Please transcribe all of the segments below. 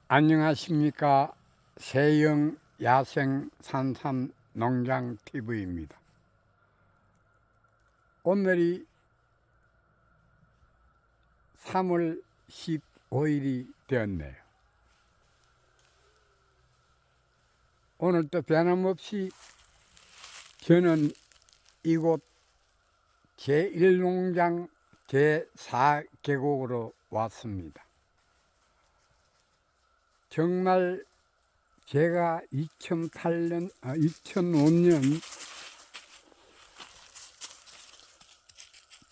안녕하십니까. 세영 야생 산삼 농장 TV입니다. 오늘이 3월 15일이 되었네요. 오늘도 변함없이 저는 이곳 제1농장 제4계곡으로 왔습니다. 정말 제가 2005년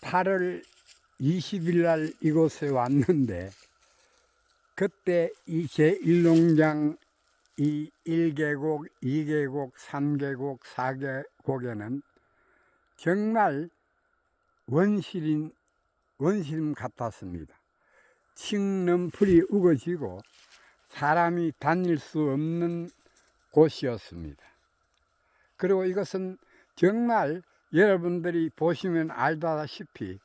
8월 20일 날 이곳에 왔는데, 그때 이 제1농장 이 1계곡, 2계곡, 3계곡, 4계곡에는 정말 원시림 같았습니다. 칡넘풀이 우거지고 사람이 다닐 수 없는 곳이었습니다. 그리고 이것은 정말 여러분들이 보시면 알다시피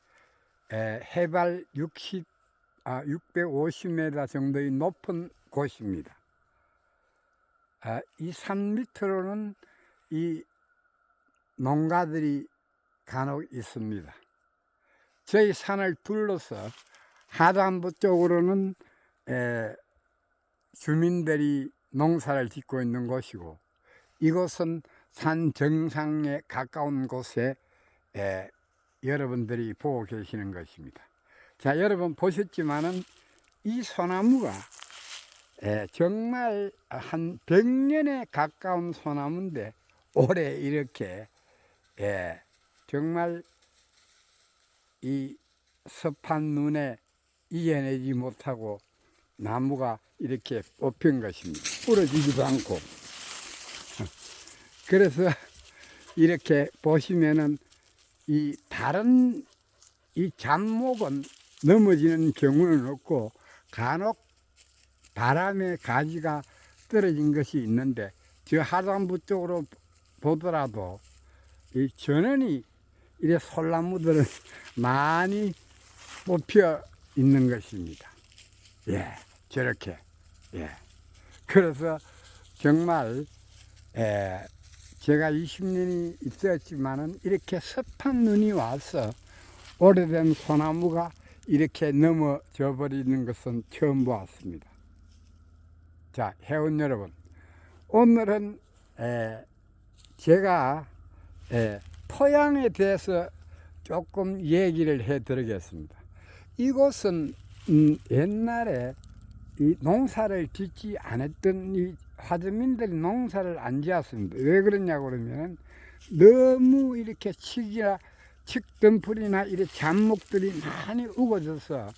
해발 650m 정도의 높은 곳입니다. 이 산 밑으로는 이 농가들이 간혹 있습니다. 저희 산을 둘러서 하단부 쪽으로는 주민들이 농사를 짓고 있는 곳이고, 이곳은 산 정상에 가까운 곳에 여러분들이 보고 계시는 것입니다. 자, 여러분 보셨지만은 이 소나무가 정말 한 100년에 가까운 소나무인데, 올해 이렇게 정말 이 습한 눈에 이겨내지 못하고 나무가 이렇게 뽑힌 것입니다. 부러지지도 않고. 그래서 이렇게 보시면은 이 다른 이 잡목은 넘어지는 경우는 없고, 간혹 바람에 가지가 떨어진 것이 있는데, 저 하단부 쪽으로 보더라도 이 전원이 이래 솔나무들은 많이 뽑혀 있는 것입니다. 저렇게. 그래서 정말 제가 20년이 있었지만은 이렇게 습한 눈이 와서 오래된 소나무가 이렇게 넘어져 버리는 것은 처음 보았습니다. 자, 회원 여러분, 오늘은 제가 토양에 대해서 조금 얘기를 해 드리겠습니다. 이곳은 옛날에 이 농사를 짓지 않았던 이 화주민들이 농사를 안 지었습니다. 왜 그러냐고 그러면, 너무 이렇게 칡덩풀이나 이렇게 잡목들이 많이 우거져서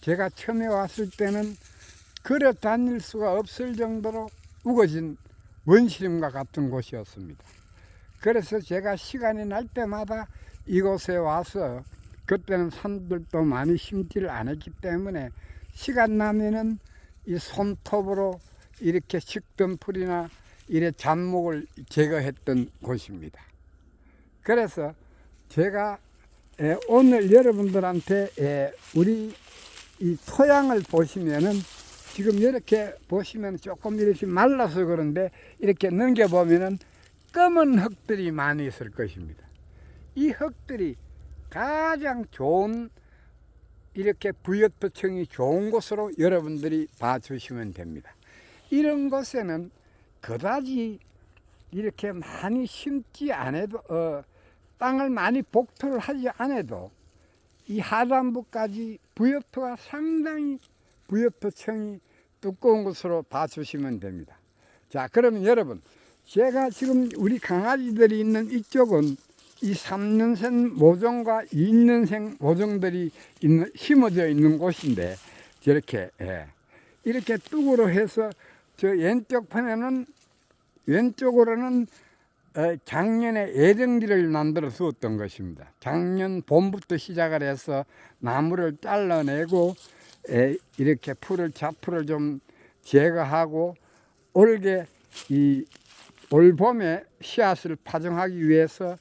제가 처음에 왔을 때는 걸어 다닐 수가 없을 정도로 우거진 원시림과 같은 곳이었습니다. 그래서 제가 시간이 날 때마다 이곳에 와서, 그때는 산들도 많이 심지를 않았기 때문에 시간 나면은 이 손톱으로 이렇게 칡덩풀이나 이래 잡목을 제거했던 곳입니다. 그래서 제가 오늘 여러분들한테 우리 이 토양을 보시면은, 지금 이렇게 보시면 조금 이렇게 말라서 그런데 이렇게 넘겨보면은 검은 흙들이 많이 있을 것입니다. 이 흙들이 가장 좋은, 이렇게 부엽토청이 좋은 곳으로 여러분들이 봐주시면 됩니다. 이런 곳에는 그다지 이렇게 많이 심지 않아도, 땅을 많이 복토를 하지 않아도 이 하단부까지 부엽토가 상당히 부엽토청이 두꺼운 곳으로 봐주시면 됩니다. 자, 그러면 여러분, 제가 지금 우리 강아지들이 있는 이쪽은 이 3년생 모종과 2년생 모종들이 심어져 있는 곳인데, 저렇게 이렇게 뚝으로 해서 저 왼쪽으로는 작년에 예정지를 만들어 두었던 것입니다. 작년 봄부터 시작을 해서 나무를 잘라내고 이렇게 잡풀을 좀 제거하고, 올게 올 봄에 씨앗을 파종하기 위해서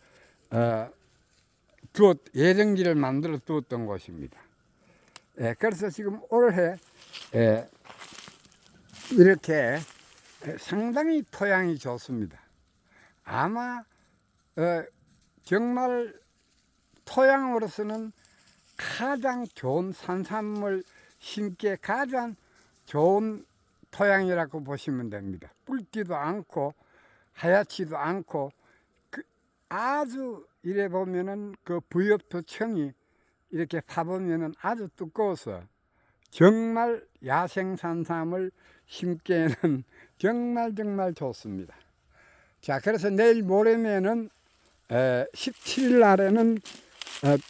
예정지를 만들어 두었던 곳입니다. 그래서 지금 올해 이렇게 상당히 토양이 좋습니다. 아마 정말 토양으로서는 가장 좋은 산삼을 심기에 가장 좋은 토양이라고 보시면 됩니다. 붉지도 않고 하얗지도 않고 아주 이래 보면은 그 부엽토청이 이렇게 파보면은 아주 두꺼워서 정말 야생 산삼을 심기에는 정말 좋습니다. 자, 그래서 내일 모레면은 17일 날에는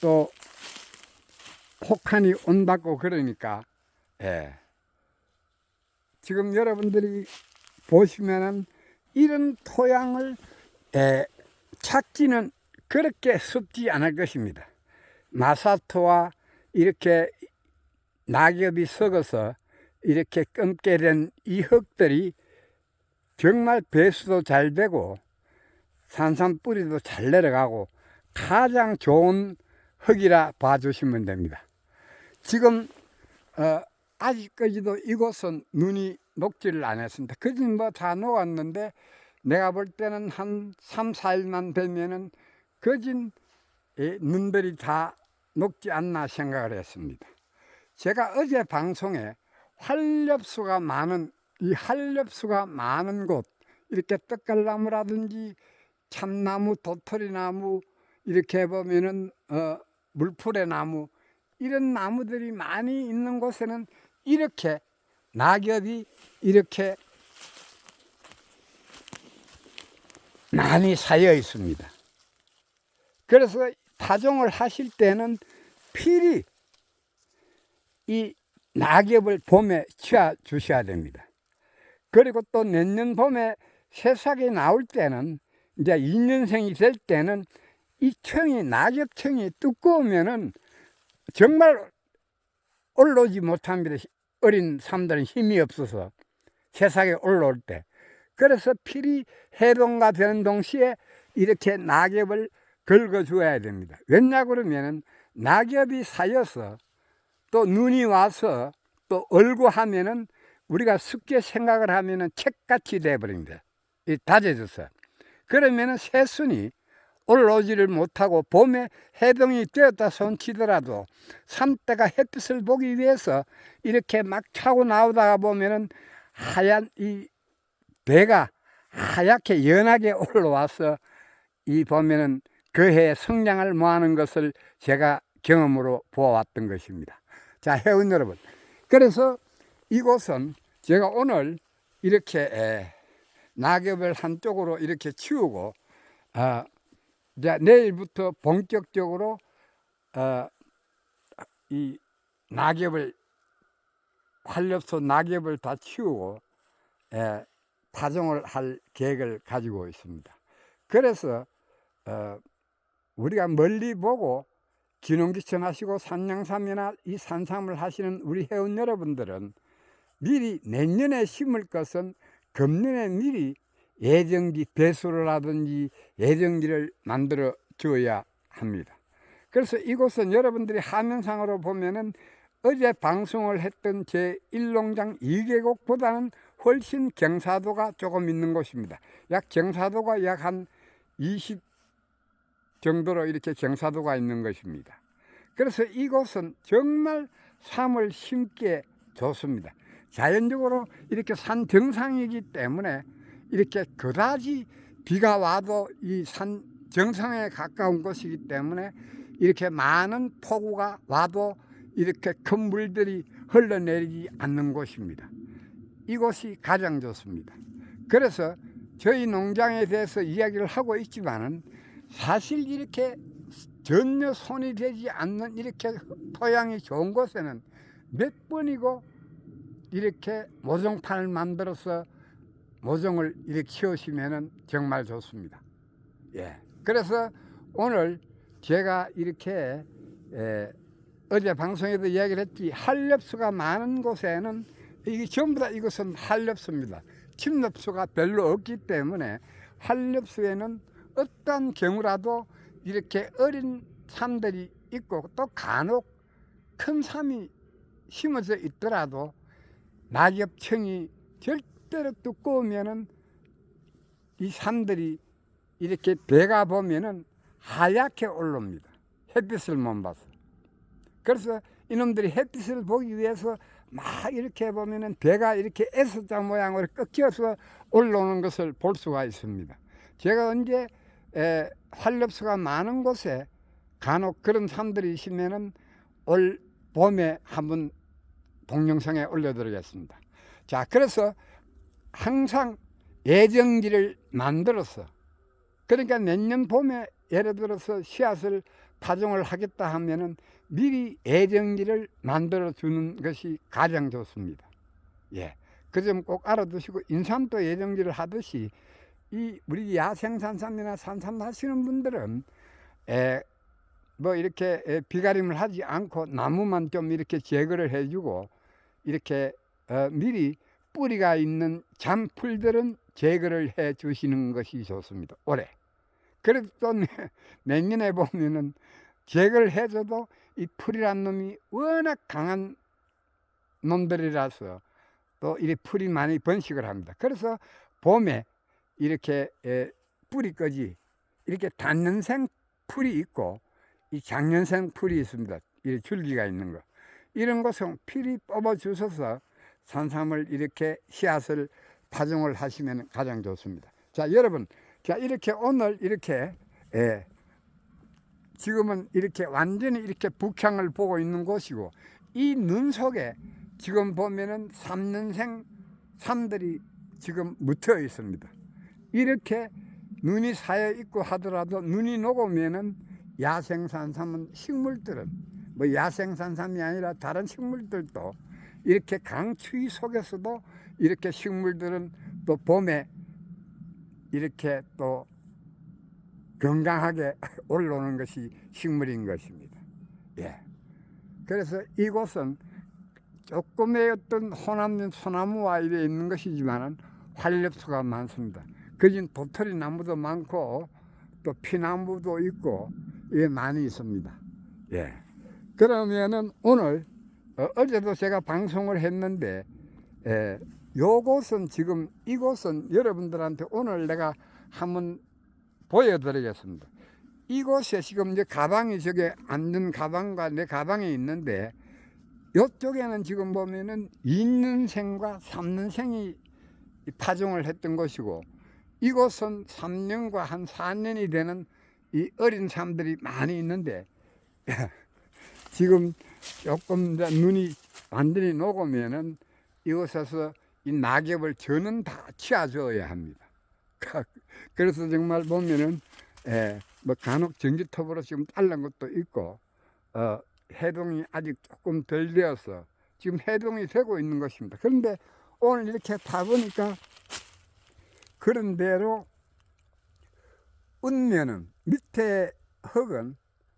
또 혹한이 온다고 그러니까 지금 여러분들이 보시면은 이런 토양을 찾기는 그렇게 쉽지 않을 것입니다. 마사토와 이렇게 낙엽이 썩어서 이렇게 검게 된 이 흙들이 정말 배수도 잘 되고 산삼 뿌리도 잘 내려가고 가장 좋은 흙이라 봐주시면 됩니다. 지금 아직까지도 이곳은 눈이 녹지를 않았습니다. 그진 뭐 다 녹았는데 내가 볼 때는 한 3, 4일만 되면은 거진 눈들이 다 녹지 않나 생각을 했습니다. 제가 어제 방송에 활엽수가 많은 곳, 이렇게 떡갈나무라든지 참나무, 도토리나무, 이렇게 보면은 물풀의 나무, 이런 나무들이 많이 있는 곳에는 이렇게 낙엽이 이렇게 많이 쌓여 있습니다. 그래서 파종을 하실 때는 필히 이 낙엽을 봄에 치워 주셔야 됩니다. 그리고 또 내년 봄에 새싹이 나올 때는 이제 2년생이 될 때는 이 청이 낙엽청이 두꺼우면은 정말 올라오지 못합니다. 어린 삶들은 힘이 없어서 새싹이 올라올 때. 그래서 필히 해동가 되는 동시에 이렇게 낙엽을 긁어 주어야 됩니다. 왜냐 그러면은 낙엽이 쌓여서 또 눈이 와서 또 얼고 하면은 우리가 쉽게 생각을 하면은 책같이 돼버립니다. 다져져서. 그러면은 새순이 올라오지를 못하고 봄에 해동이 되었다 손치더라도 산대가 햇빛을 보기 위해서 이렇게 막 차고 나오다가 보면은 하얀 이 배가 하얗게 연하게 올라와서 이 보면은 그 해의 성장을 모하는 것을 제가 경험으로 보아왔던 것입니다. 자, 회원 여러분, 그래서 이곳은 제가 오늘 이렇게 낙엽을 한쪽으로 이렇게 치우고 이제 내일부터 본격적으로 이 낙엽을 활엽소 낙엽을 다 치우고 파종을 할 계획을 가지고 있습니다. 그래서 우리가 멀리 보고 기농기천 하시고 산양삼이나 이 산삼을 하시는 우리 회원 여러분들은 미리 내년에 심을 것은 금년에 미리 예정지 배수를 하든지 예정지를 만들어 주어야 합니다. 그래서 이곳은 여러분들이 화면상으로 보면은 어제 방송을 했던 제 1농장 2계곡보다는 훨씬 경사도가 조금 있는 곳입니다. 약 경사도가 약 한 20 정도로 이렇게 경사도가 있는 것입니다. 그래서 이곳은 정말 삼을 심기에 좋습니다. 자연적으로 이렇게 산 정상이기 때문에 이렇게 그다지 비가 와도 이 산 정상에 가까운 곳이기 때문에 이렇게 많은 폭우가 와도 이렇게 큰 물들이 흘러내리지 않는 곳입니다. 이곳이 가장 좋습니다. 그래서 저희 농장에 대해서 이야기를 하고 있지만은 사실 이렇게 전혀 손이 되지 않는 이렇게 토양이 좋은 곳에는 몇 번이고 이렇게 모종판을 만들어서 모종을 이렇게 키우시면은 정말 좋습니다. 그래서 오늘 제가 이렇게 어제 방송에도 이야기를 했지, 활엽수가 많은 곳에는 이게 전부 다 이것은 활엽수입니다. 침엽수가 별로 없기 때문에 활엽수에는 어떤 경우라도 이렇게 어린 삶들이 있고 또 간혹 큰 삶이 심어져 있더라도 낙엽청이 절대로 두꺼우면은 이 산들이 이렇게 배가 보면은 하얗게 올라옵니다. 햇빛을 못 봐서. 그래서 이놈들이 햇빛을 보기 위해서 막 이렇게 보면은 배가 이렇게 S자 모양으로 꺾여서 올라오는 것을 볼 수가 있습니다. 제가 언제 활엽수가 많은 곳에 간혹 그런 산들이 있으면은 올 봄에 한번 동영상에 올려드리겠습니다. 자, 그래서 항상 예정지를 만들어서, 그러니까 내년 봄에 예를 들어서 씨앗을 파종을 하겠다 하면은 미리 예정지를 만들어 주는 것이 가장 좋습니다. 예. 그 점 꼭 알아두시고, 인삼도 예정지를 하듯이 이 우리 야생산삼이나 산삼 하시는 분들은 뭐 이렇게 비가림을 하지 않고 나무만 좀 이렇게 제거를 해주고, 이렇게 미리 뿌리가 있는 잔풀들은 제거를 해 주시는 것이 좋습니다. 올해. 그래도 또 내년에 보면은 제거를 해줘도 이 풀이란 놈이 워낙 강한 놈들이라서 또 이렇게 풀이 많이 번식을 합니다. 그래서 봄에 이렇게 뿌리까지 이렇게 단년생 풀이 있고 이 장년생 풀이 있습니다. 이 줄기가 있는 거, 이런 것은 필히 뽑아 주셔서 산삼을 이렇게 씨앗을 파종을 하시면 가장 좋습니다. 자, 여러분, 자, 이렇게 오늘 이렇게 지금은 이렇게 완전히 이렇게 북향을 보고 있는 곳이고, 이 눈 속에 지금 보면은 3년생 삼들이 지금 묻혀 있습니다. 이렇게 눈이 쌓여 있고 하더라도 눈이 녹으면은 야생산삼은 식물들은 뭐 야생산삼이 아니라 다른 식물들도 이렇게 강추위 속에서도 이렇게 식물들은 또 봄에 이렇게 또 건강하게 올라오는 것이 식물인 것입니다. 예. 그래서 이곳은 조금의 어떤 호남 소나무와 이래 있는 것이지만은 활엽수가 많습니다. 그중 도토리 나무도 많고 또 피나무도 있고 이게 많이 있습니다. 예. 그러면은 오늘 어제도 제가 방송을 했는데 요곳은 지금 이곳은 여러분들한테 오늘 내가 한번 보여드리겠습니다. 이곳에 지금 이제 가방이 저게 앉는 가방과 내 가방이 있는데, 이쪽에는 지금 보면은 2년생과 3년생이 파종을 했던 것이고, 이곳은 3년과 한 4년이 되는 이 어린 삶들이 많이 있는데 지금 조금 눈이 완전히 녹으면은 이곳에서 이 낙엽을 저는 다 치워줘야 합니다. 그래서 정말 보면은 뭐 간혹 전기톱으로 지금 잘른 것도 있고 해동이 아직 조금 덜 되어서 지금 해동이 되고 있는 것입니다. 그런데 오늘 이렇게 타보니까 그런 대로 은면은 밑에 흙은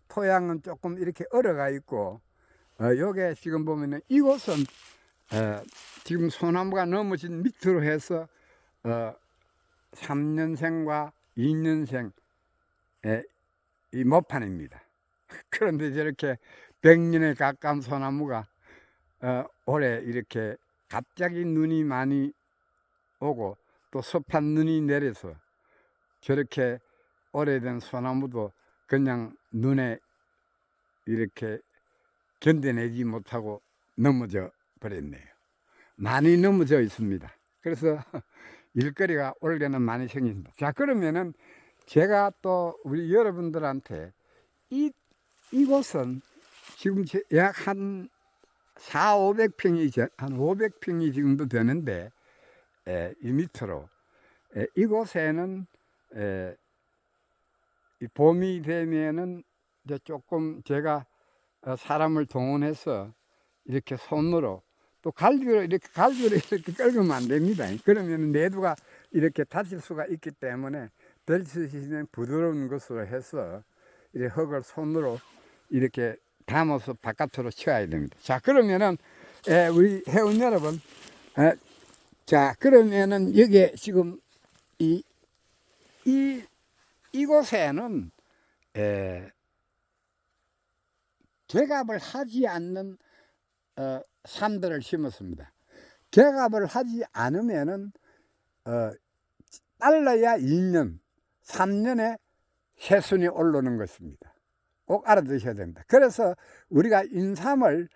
토양은 조금 이렇게 얼어가 있고 요게 지금 보면은 이곳은 지금 소나무가 넘어진 밑으로 해서 3년생과 2년생 이 모판입니다. 그런데 저렇게 100년에 가까운 소나무가 올해 이렇게 갑자기 눈이 많이 오고 또 습한 눈이 내려서 저렇게 오래된 소나무도 그냥 눈에 이렇게 견뎌내지 못하고 넘어져 버렸네요. 많이 넘어져 있습니다. 그래서 일거리가 올해는 많이 생깁니다. 자, 그러면은 제가 또 우리 여러분들한테 이곳은 지금 약 한 400~500평이 한 500평이 지금도 되는데 이 밑으로 이곳에는 이 봄이 되면은 이제 조금 제가 사람을 동원해서 이렇게 손으로 또 갈비로 이렇게 끌면 안 됩니다. 그러면 내두가 이렇게 다칠 수가 있기 때문에 될 수 있는 부드러운 것으로 해서 이렇게 흙을 손으로 이렇게 담아서 바깥으로 치워야 됩니다. 자, 그러면은 우리 회원 여러분, 자, 그러면은 여기에 지금 이곳에는 개갑을 하지 않는 삶들을 심었습니다. 개갑을 하지 않으면은 빨라야 2년, 3년에 새순이 오르는 것입니다. 꼭 알아두셔야 됩니다. 그래서 우리가 인삼을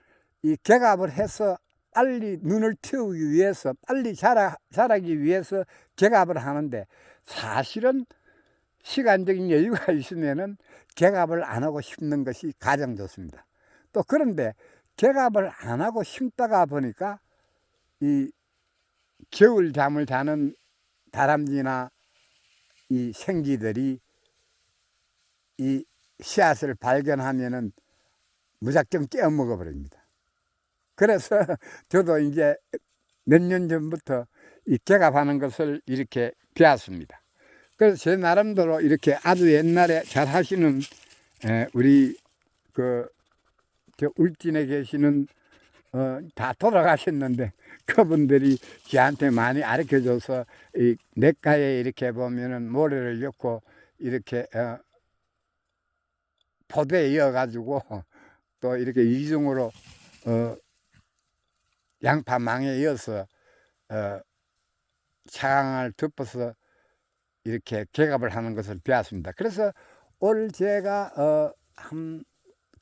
이 개갑을 해서 빨리 눈을 틔우기 위해서, 빨리 자라기 위해서 개갑을 하는데, 사실은 시간적인 여유가 있으면은 개갑을 안 하고 심는 것이 가장 좋습니다. 또 그런데 개갑을 안 하고 심다가 보니까 이 겨울 잠을 자는 다람쥐나 이 생쥐들이 이 씨앗을 발견하면은 무작정 깨어 먹어 버립니다. 그래서 저도 이제 몇 년 전부터 이 개갑하는 것을 이렇게 배웠습니다. 그래서 제 나름대로 이렇게 아주 옛날에 잘 하시는 우리 저 울진에 계시는 다 돌아가셨는데 그분들이 저한테 많이 가르쳐 줘서 이 냇가에 이렇게 보면은 모래를 넣고 이렇게 포대에 이어 가지고 또 이렇게 이중으로 양파망에 이어서 차강을 덮어서 이렇게 개갑을 하는 것을 배웠습니다. 그래서 올 제가 한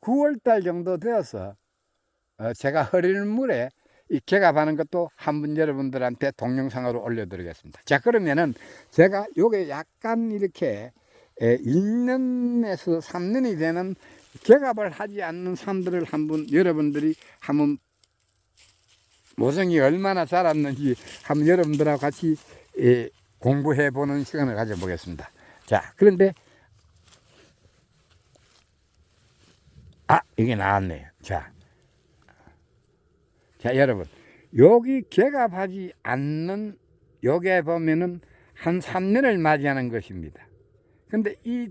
9월달 정도 되어서 제가 흐리는 물에 이 개갑하는 것도 한번 여러분들한테 동영상으로 올려드리겠습니다. 자, 그러면은 제가 요게 약간 이렇게 2년에서 3년이 되는 개갑을 하지 않는 삶들을 여러분들이 한번 모성이 얼마나 자랐는지 한번 여러분들하고 같이 공부해 보는 시간을 가져보겠습니다. 자, 그런데 이게 나왔네요. 자, 여러분, 여기 개갑하지 않는 요게 보면은 한 3년을 맞이하는 것입니다. 근데 이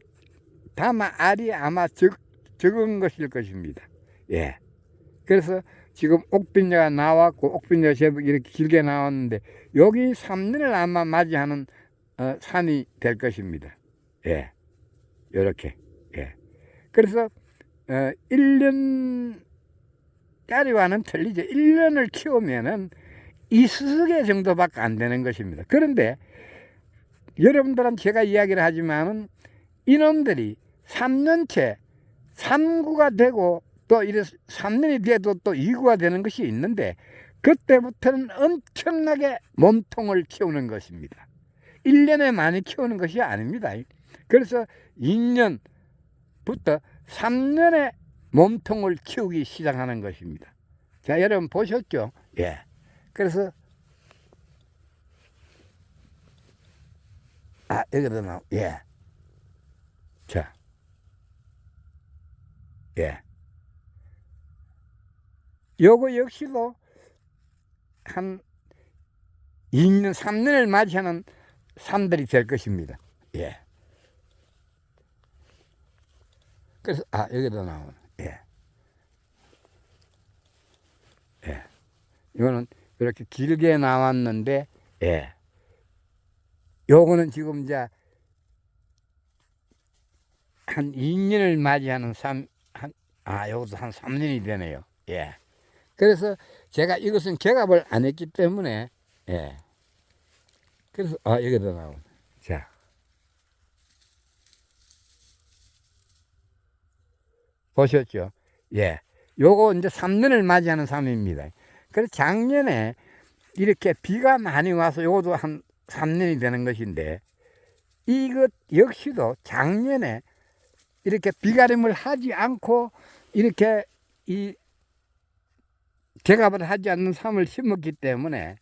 다마 알이 아마 적은 것일 것입니다. 예. 그래서 지금 옥빈녀가 나왔고, 옥빈녀가 제법 이렇게 길게 나왔는데, 여기 3년을 아마 맞이하는 산이 될 것입니다. 예. 요렇게. 예. 그래서 1년짜리와는 틀리죠. 1년을 키우면은 2스개 정도밖에 안 되는 것입니다. 그런데 여러분들한테 제가 이야기를 하지만은 이놈들이 3년째 3구가 되고 또 이래 3년이 돼도 또 2구가 되는 것이 있는데, 그때부터는 엄청나게 몸통을 키우는 것입니다. 1년에 많이 키우는 것이 아닙니다. 그래서 2년부터 3년에 몸통을 키우기 시작하는 것입니다. 자, 여러분 보셨죠? 예. 그래서 여기도 나와. 예. 자. 예. 요거 역시도 한 2년, 3년을 맞이하는 삶들이 될 것입니다. 예. 그래서, 여기도 나오네. 예. 예. 이거는 이렇게 길게 나왔는데, 예. 요거는 지금 이제 한 2년을 맞이하는 요것도 한 3년이 되네요. 예. 그래서 제가 이것은 개갑을 안 했기 때문에, 예. 그래서, 여기도 나오네. 자. 보셨죠? 예. 요거 이제 3년을 맞이하는 삶입니다. 그래서 작년에 이렇게 비가 많이 와서 요것도 한 3년이 되는 것인데, 이것 역시도 작년에 이렇게 비가림을 하지 않고 이렇게 이 개갑을 하지 않는 삶을 심었기 때문에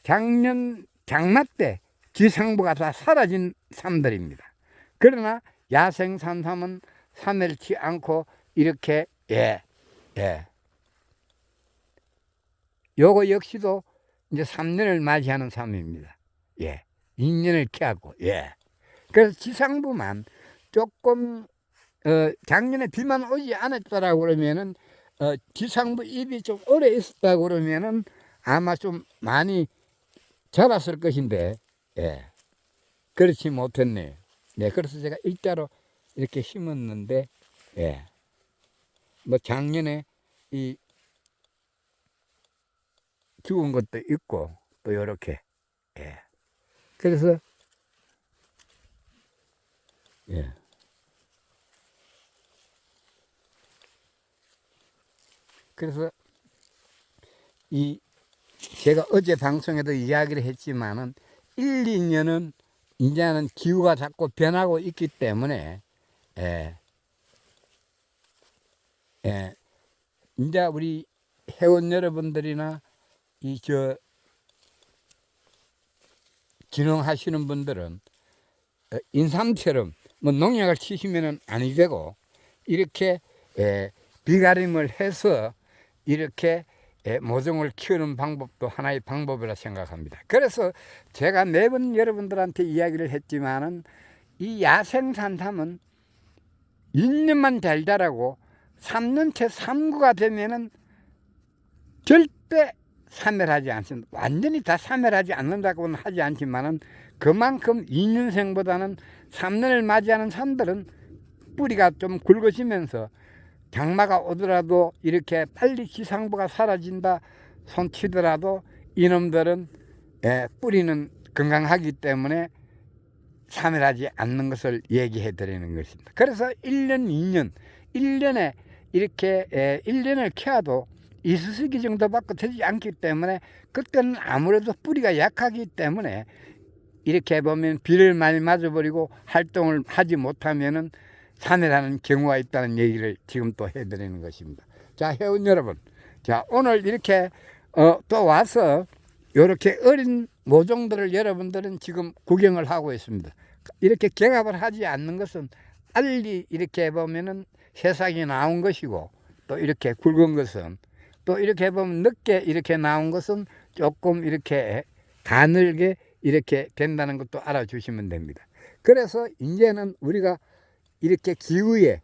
작년 장마 때 지상부가 다 사라진 삶들입니다. 그러나 야생산삼은 사멸치 않고 이렇게 요거 역시도 이제 3년을 맞이하는 삶입니다. 예. 2년을 캐하고, 예. 그래서 지상부만 조금 작년에 비만 오지 않았다라고 그러면은 지상부 잎이 좀 오래 있었다고 그러면은 아마 좀 많이 자랐을 것인데, 예. 그렇지 못했네요. 네. 그래서 제가 일자로 이렇게 심었는데, 예. 뭐 작년에 죽은 것도 있고 또 이렇게. 예. 그래서 예. 그래서 이 제가 어제 방송에도 이야기를 했지만은 1, 2년은 이제는 기후가 자꾸 변하고 있기 때문에 예. 예. 이제 우리 회원 여러분들이나 이 기농하시는 분들은 인삼처럼 뭐 농약을 치시면은 아니 되고 이렇게 비가림을 해서 이렇게 모종을 키우는 방법도 하나의 방법이라 생각합니다. 그래서 제가 매번 여러분들한테 이야기를 했지만은 이 야생산삼은 1년만 잘 자라고 3년째 삼구가 되면은 절대 사멸하지 않습니다. 완전히 다 사멸하지 않는다고는 하지 않지만은 그만큼 2년생보다는 3년을 맞이하는 산들은 뿌리가 좀 굵어지면서 장마가 오더라도 이렇게 빨리 지상부가 사라진다 손치더라도 이놈들은 뿌리는 건강하기 때문에 사멸하지 않는 것을 얘기해 드리는 것입니다. 그래서 1년, 2년, 1년에 이렇게 1년을 키워도 이수수기 정도밖에 되지 않기 때문에 그때는 아무래도 뿌리가 약하기 때문에 이렇게 보면 비를 많이 맞아버리고 활동을 하지 못하면은 사멸하는 경우가 있다는 얘기를 지금 또 해드리는 것입니다. 자, 회원 여러분, 자 오늘 이렇게 또 와서 이렇게 어린 모종들을 여러분들은 지금 구경을 하고 있습니다. 이렇게 경합을 하지 않는 것은 빨리 이렇게 보면은 세상에 나온 것이고 또 이렇게 굵은 것은 또 이렇게 보면 늦게 이렇게 나온 것은 조금 이렇게 가늘게 이렇게 된다는 것도 알아주시면 됩니다. 그래서 이제는 우리가 이렇게 기후의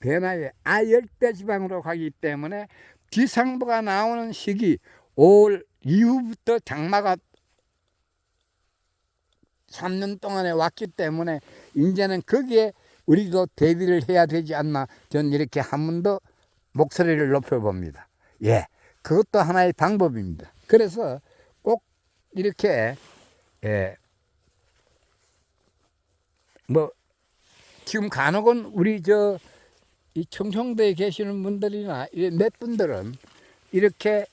변화에 아열대지방으로 가기 때문에 지상부가 나오는 시기 5월 이후부터 장마가 3년 동안에 왔기 때문에 이제는 거기에 우리도 대비를 해야 되지 않나 저는 이렇게 한 번 더 목소리를 높여봅니다. 예, 그것도 하나의 방법입니다. 그래서 꼭 이렇게 뭐 지금 간혹은 우리 이 청송도에 계시는 분들이나 몇 분들은 이렇게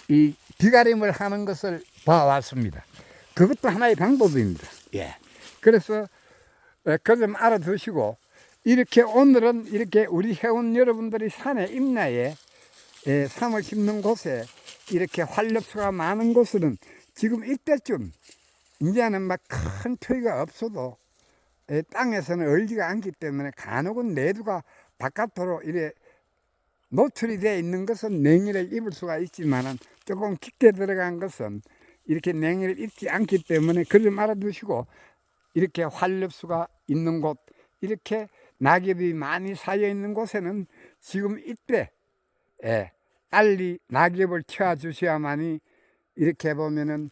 이 비가림을 하는 것을 봐왔습니다. 그것도 하나의 방법입니다. 예. 그래서 그 점 알아두시고 이렇게 오늘은 이렇게 우리 회원 여러분들이 산에 임야에 삼을 심는 곳에 이렇게 활렵수가 많은 곳은 지금 이때쯤 이제는 막 큰 표기가 없어도 땅에서는 얼지가 않기 때문에 간혹은 내두가 바깥으로 이래 노출이 되어 있는 것은 냉이를 입을 수가 있지만은 조금 깊게 들어간 것은 이렇게 냉이를 입지 않기 때문에 그걸 좀 알아두시고 이렇게 활렵수가 있는 곳 이렇게 낙엽이 많이 쌓여 있는 곳에는 지금 이때 빨리 낙엽을 채워 주셔야만이 이렇게 보면은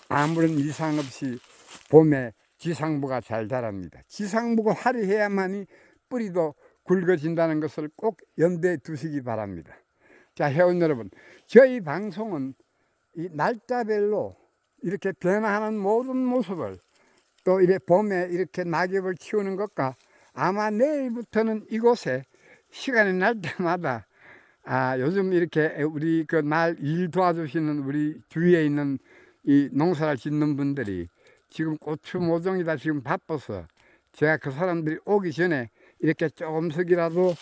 아무런 이상 없이 봄에 지상부가 잘 자랍니다. 지상부가 화려해야만이 뿌리도 굵어진다는 것을 꼭 염두에 두시기 바랍니다. 자, 회원 여러분, 저희 방송은 이 날짜별로 이렇게 변화하는 모든 모습을 또 이래 봄에 이렇게 낙엽을 치우는 것과 아마 내일부터는 이곳에 시간이 날 때마다 요즘 이렇게 우리 그 날 일 도와주시는 우리 주위에 있는 이 농사를 짓는 분들이 지금 고추 모종이다 지금 바빠서 제가 그 사람들이 오기 전에 이렇게 조금씩이라도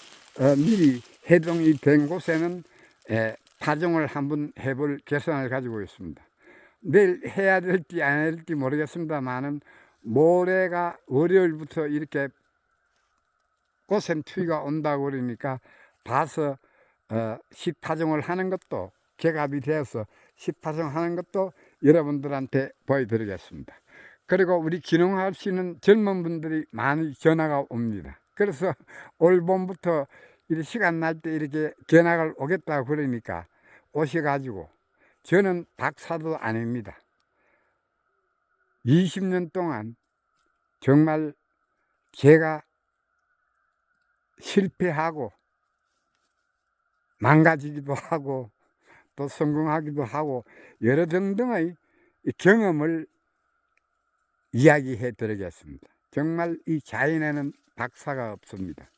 미리 해동이 된 곳에는 파종을 한번 해볼 계획을 가지고 있습니다. 내일 해야 될지 안 해야 될지 모르겠습니다만은 모레가 월요일부터 이렇게 꽃샘추위가 온다고 그러니까 봐서 시파종을 하는 것도 개갑이 되어서 시파종하는 것도 여러분들한테 보여드리겠습니다. 그리고 우리 기농하시는 젊은 분들이 많이 전화가 옵니다. 그래서 올 봄부터 시간 날 때 이렇게 견학을 오겠다고 그러니까 오셔가지고 저는 박사도 아닙니다. 20년 동안 정말 제가 실패하고 망가지기도 하고 또 성공하기도 하고 여러 등등의 경험을 이야기해 드리겠습니다. 정말 이 자연에는 박사가 없습니다.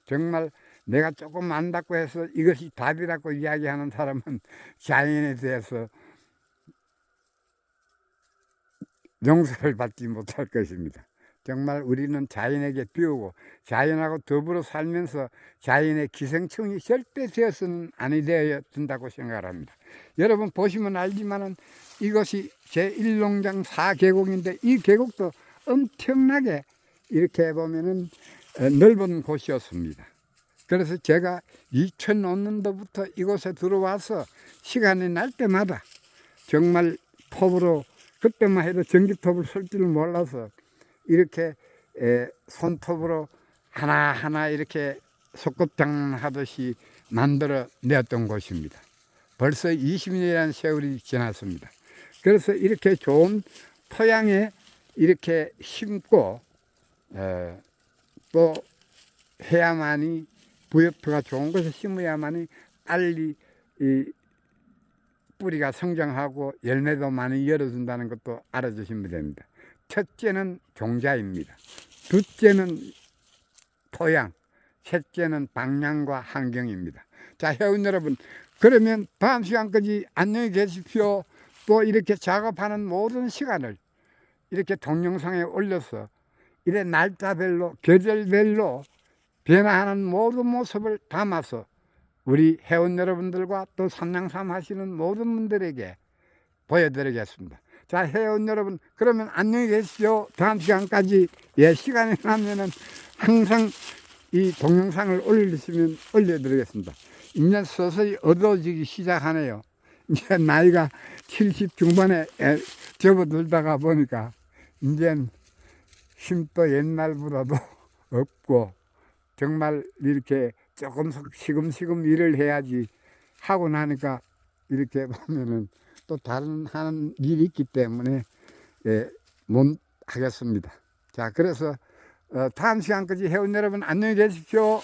정말 내가 조금 안다고 해서 이것이 답이라고 이야기하는 사람은 자연에 대해서 용서를 받지 못할 것입니다. 정말 우리는 자연에게 배우고 자연하고 더불어 살면서 자연의 기생충이 절대 되어서는 아니 되어야 된다고 생각합니다. 여러분 보시면 알지만은 이것이 제1농장 4계곡인데 이 계곡도 엄청나게 이렇게 보면은 넓은 곳이었습니다. 그래서 제가 2005년도부터 이곳에 들어와서 시간이 날 때마다 정말 톱으로 그때만 해도 전기톱을 쓸 줄 몰라서 이렇게 손톱으로 하나하나 이렇게 소꿉장하듯이 만들어 내었던 곳입니다. 벌써 20년이라는 세월이 지났습니다. 그래서 이렇게 좋은 토양에 이렇게 심고 또 해야만이 부엽토가 좋은 곳에 심어야만이 빨리 이 뿌리가 성장하고 열매도 많이 열어준다는 것도 알아주시면 됩니다. 첫째는 종자입니다. 둘째는 토양, 셋째는 방향과 환경입니다. 자, 회원 여러분, 그러면 다음 시간까지 안녕히 계십시오. 또 이렇게 작업하는 모든 시간을 이렇게 동영상에 올려서 이래 날짜별로 계절별로 변화하는 모든 모습을 담아서 우리 회원 여러분들과 또 산양삼 하시는 모든 분들에게 보여드리겠습니다. 자, 회원 여러분, 그러면 안녕히 계십시오. 다음 시간까지 시간이 나면은 항상 이 동영상을 올려드리겠습니다. 이제 서서히 어두워지기 시작하네요. 이제 나이가 70 중반에 접어들다가 보니까 이제 힘도 옛날보다도 없고 정말 이렇게 조금씩 시금시금 일을 해야지 하고 나니까 이렇게 보면은 또 다른 하는 일이 있기 때문에 못 하겠습니다. 자, 그래서 다음 시간까지 회원 여러분 안녕히 계십시오.